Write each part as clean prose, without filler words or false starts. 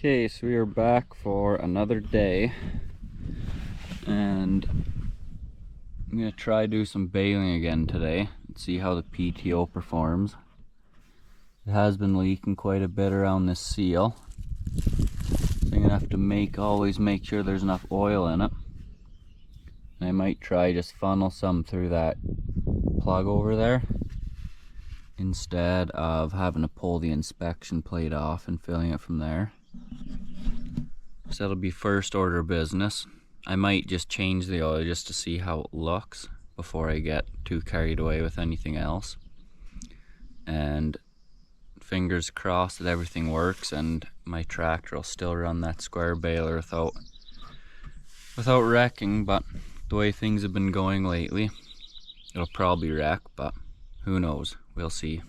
Okay, so we are back for another day, and I'm going to try do some baling again today and see how the PTO performs. It has been leaking quite a bit around this seal, so I'm going to have to always make sure there's enough oil in it. And I might try just funnel some through that plug over there instead of having to pull the inspection plate off and filling it from there. So that'll be first order business. I might just change the oil just to see how it looks before I get too carried away with anything else. And fingers crossed that everything works and my tractor will still run that square baler without wrecking. But the way things have been going lately, it'll probably wreck, but who knows, we'll see.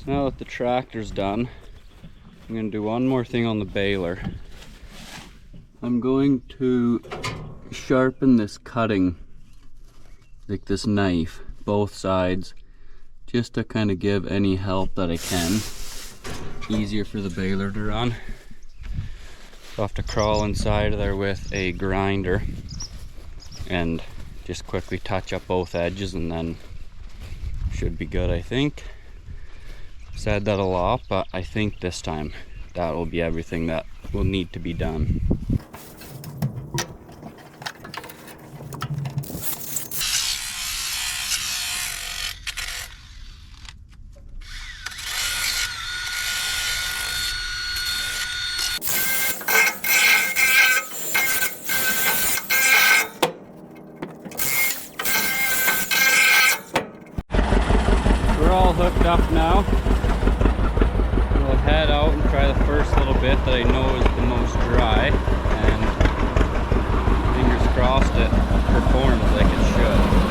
So now that the tractor's done, I'm going to do one more thing on the baler. I'm going to sharpen this cutting, like this knife, both sides, just to kind of give any help that I can. Easier for the baler to run. So I'll have to crawl inside of there with a grinder and just quickly touch up both edges, and then should be good, I think. Said that a lot, but I think this time that will be everything that will need to be done. We're all hooked up now. We'll head out and try the first little bit that I know is the most dry, and fingers crossed it performs like it should.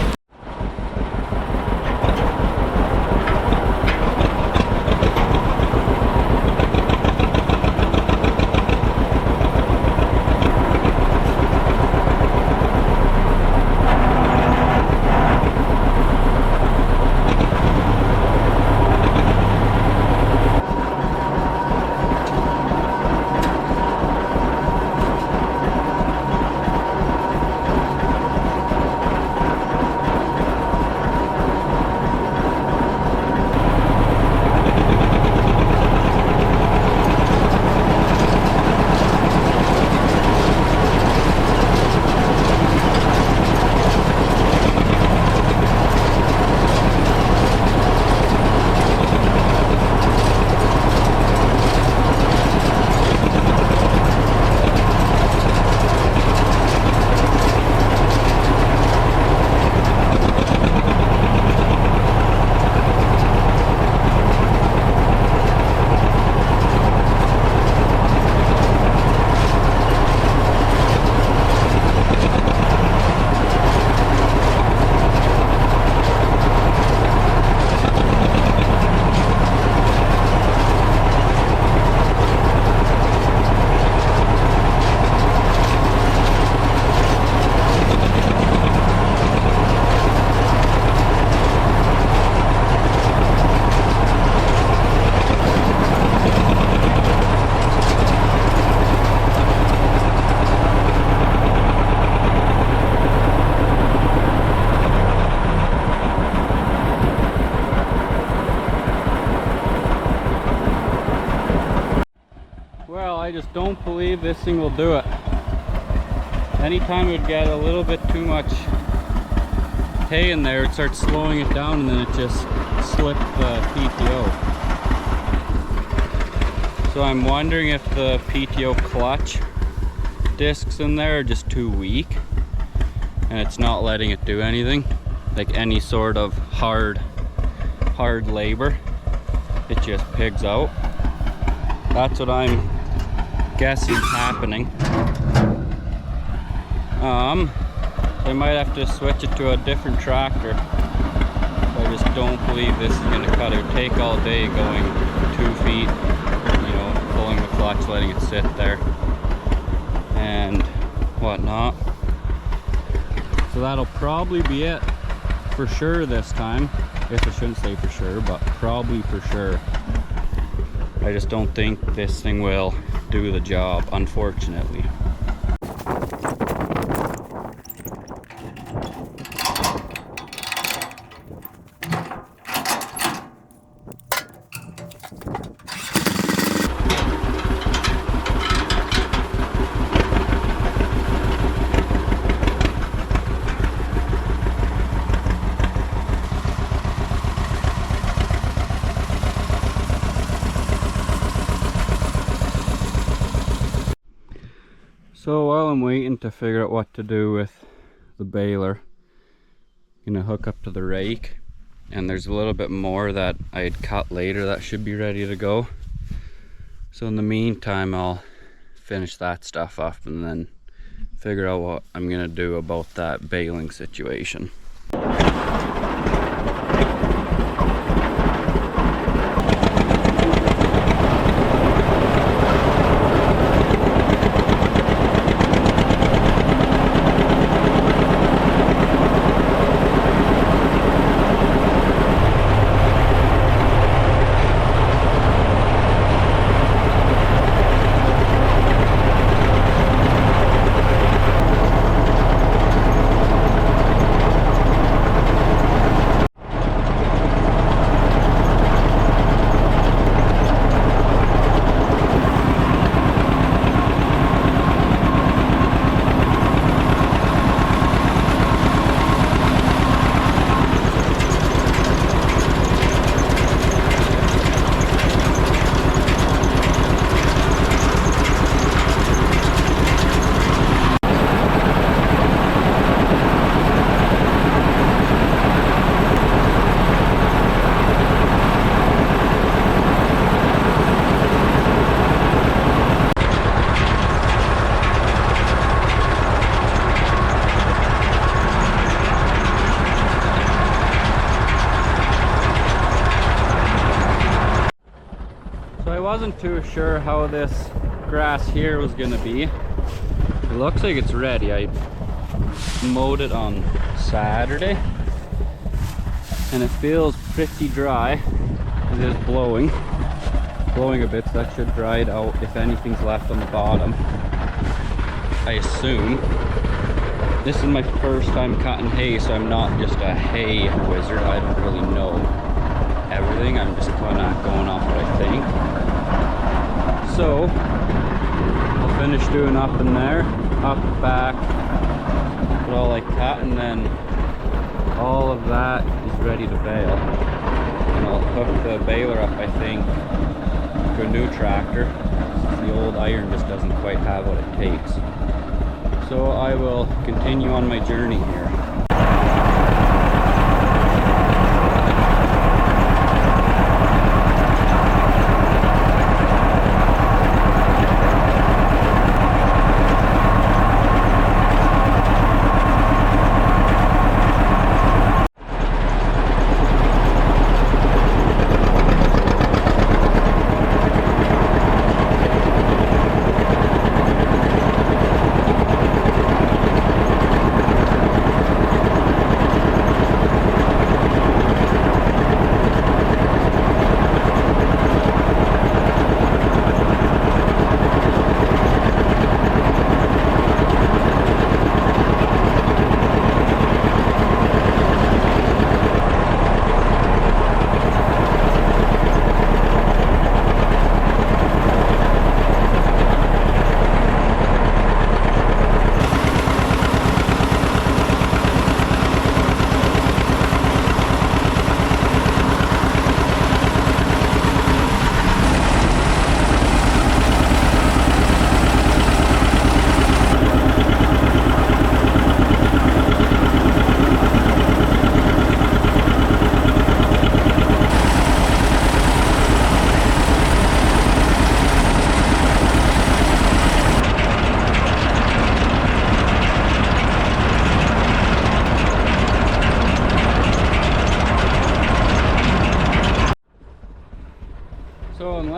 I just don't believe this thing will do it. Anytime it would get a little bit too much hay in there, it starts slowing it down, and then it just slipped the PTO. So I'm wondering if the PTO clutch discs in there are just too weak and it's not letting it do anything, like any sort of hard labor. It just pigs out. That's what I'm guessing is happening. I might have to switch it to a different tractor. I just don't believe this is going to cut. It would take all day going 2 feet, you know, pulling the clutch, letting it sit there and whatnot. So that'll probably be it for sure this time. I guess I shouldn't say for sure, but probably for sure. I just don't think this thing will do the job, unfortunately. So while I'm waiting to figure out what to do with the baler, I'm gonna hook up to the rake, and there's a little bit more that I'd cut later that should be ready to go. So in the meantime, I'll finish that stuff up and then figure out what I'm gonna do about that baling situation. I wasn't too sure how this grass here was gonna be. It looks like it's ready. I mowed it on Saturday and it feels pretty dry. It is blowing a bit, so that should dry it out if anything's left on the bottom, I assume. This is my first time cutting hay, so I'm not just a hay wizard. I don't really know everything. I'm just kind of going off what I think. So I'll finish doing up in there, up, back, put all I cut, and then all of that is ready to bale. And I'll hook the baler up, I think, to a new tractor. The old iron just doesn't quite have what it takes. So I will continue on my journey here.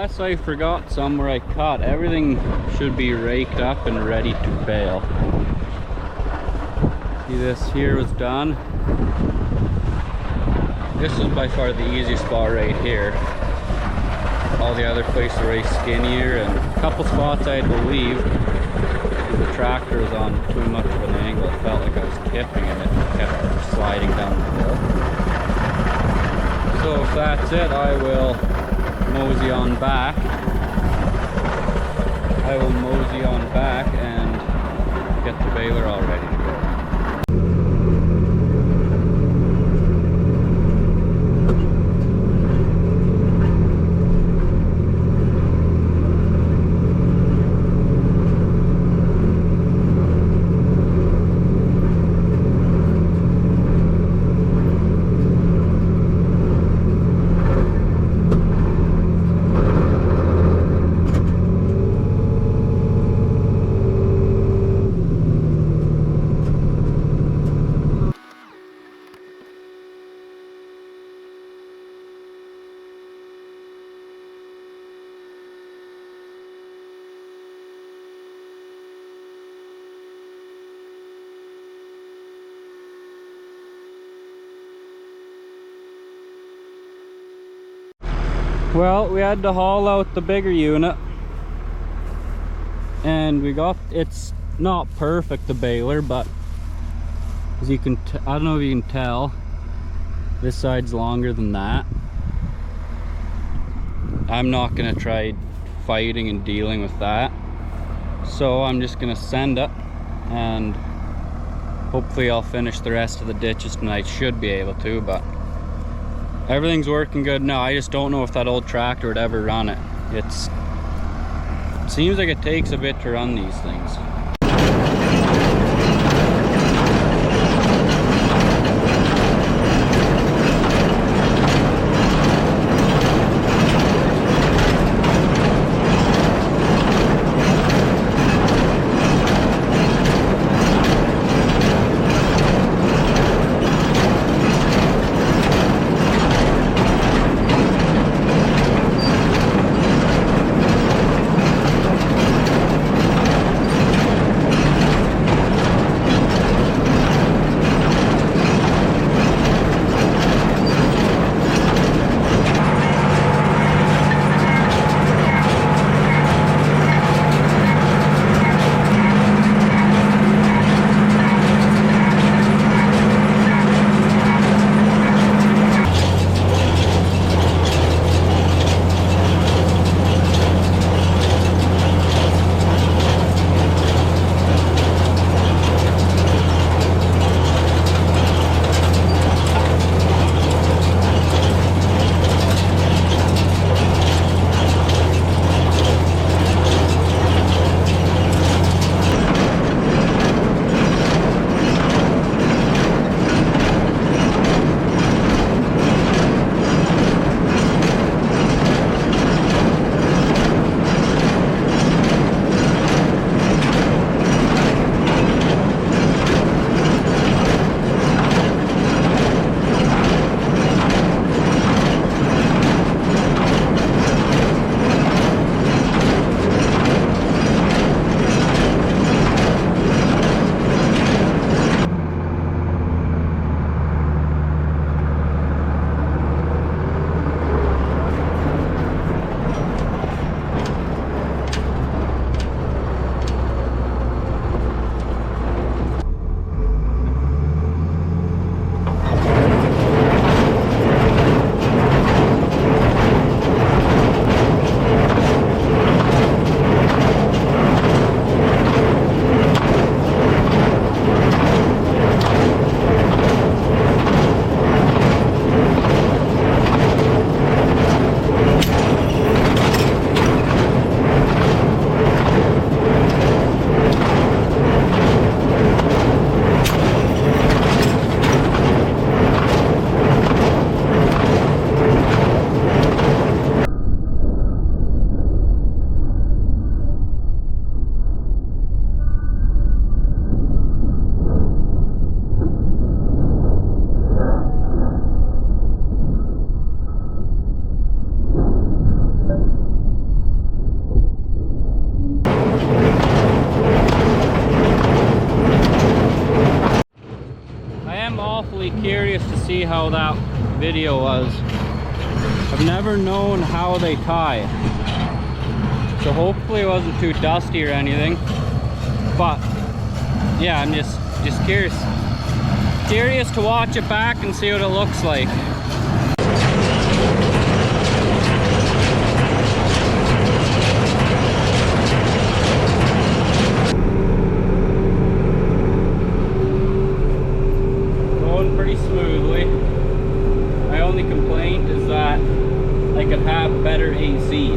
Unless I forgot somewhere I cut, everything should be raked up and ready to bale. See, this here was done. This is by far the easiest spot right here. All the other places are very skinnier, and a couple spots I had to leave because the tractor was on too much of an angle. It felt like I was tipping and it kept sliding down the hill. So if that's it, I will mosey on back. And get the baler all ready to go. Well, we had to haul out the bigger unit, and we got, it's not perfect, the baler, but as you can, I don't know if you can tell, this side's longer than that. I'm not gonna try fighting and dealing with that, so I'm just gonna send it, and hopefully I'll finish the rest of the ditches tonight. Should be able to, but everything's working good now. I just don't know if that old tractor would ever run it. It seems like it takes a bit to run these things. am awfully curious to see how that video was. I've never known how they tie. So hopefully it wasn't too dusty or anything. But yeah, I'm just curious. Curious to watch it back and see what it looks like. Going pretty smoothly. My only complaint is that I could have better AC.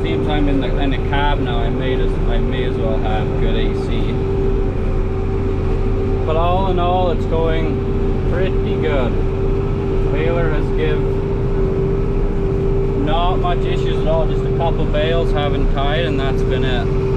Seems I'm in the cab now. I may as well have good AC. But all in all, it's going pretty good. Baler has given not much issues at all. Just a couple bales haven't tied, and that's been it.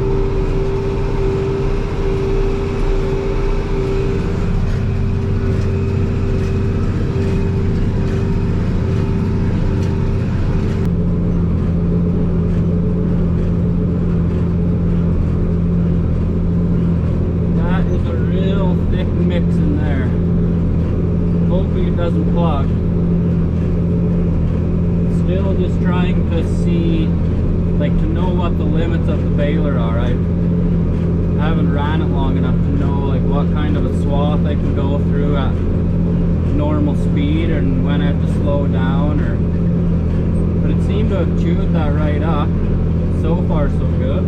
Mix in there. Hopefully it doesn't plug. Still just trying to see, like, to know what the limits of the baler are. I haven't ran it long enough to know like what kind of a swath I can go through at normal speed and when I have to slow down, or but it seemed to have chewed that right up. So far so good.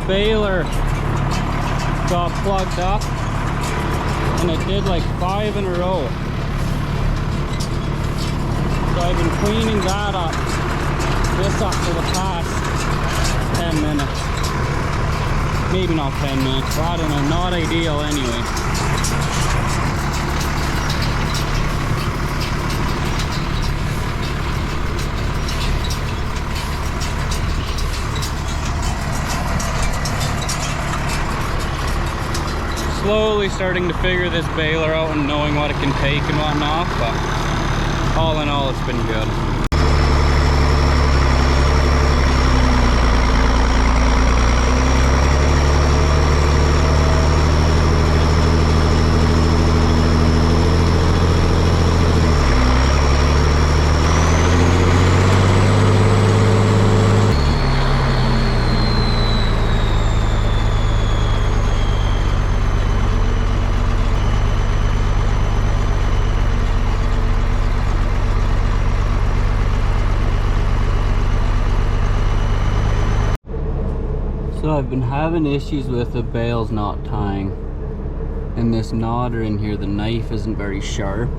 the baler got plugged up, and it did like 5 in a row. So I've been cleaning that up, this up for the past 10 minutes. Maybe not 10 minutes, I don't know, not ideal anyway. Slowly starting to figure this baler out and knowing what it can take and whatnot, but all in all, it's been good. So I've been having issues with the bales not tying, and this knodder in here, the knife isn't very sharp,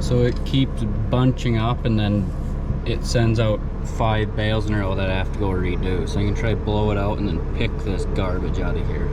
so it keeps bunching up, and then it sends out 5 bales in a row that I have to go redo. So I'm gonna try to blow it out and then pick this garbage out of here.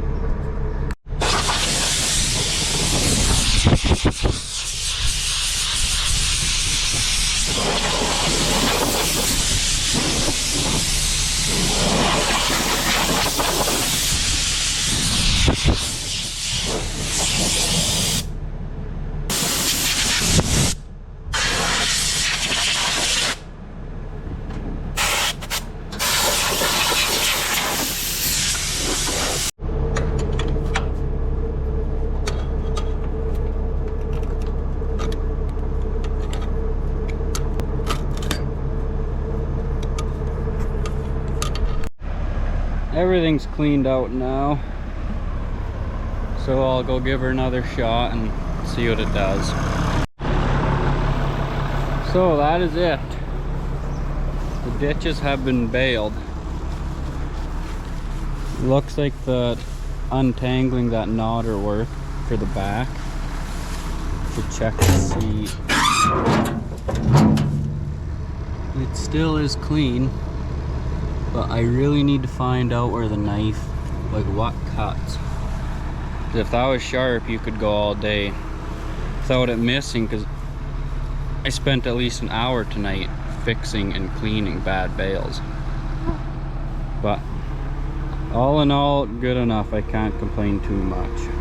Everything's cleaned out now, so I'll go give her another shot and see what it does. So that is it. The ditches have been baled. Looks like the untangling that knodder worked for the back. To check to see. It still is clean. But I really need to find out where the knife, like what cuts. If that was sharp, you could go all day without it missing, because I spent at least an hour tonight fixing and cleaning bad bales. But all in all, good enough. I can't complain too much.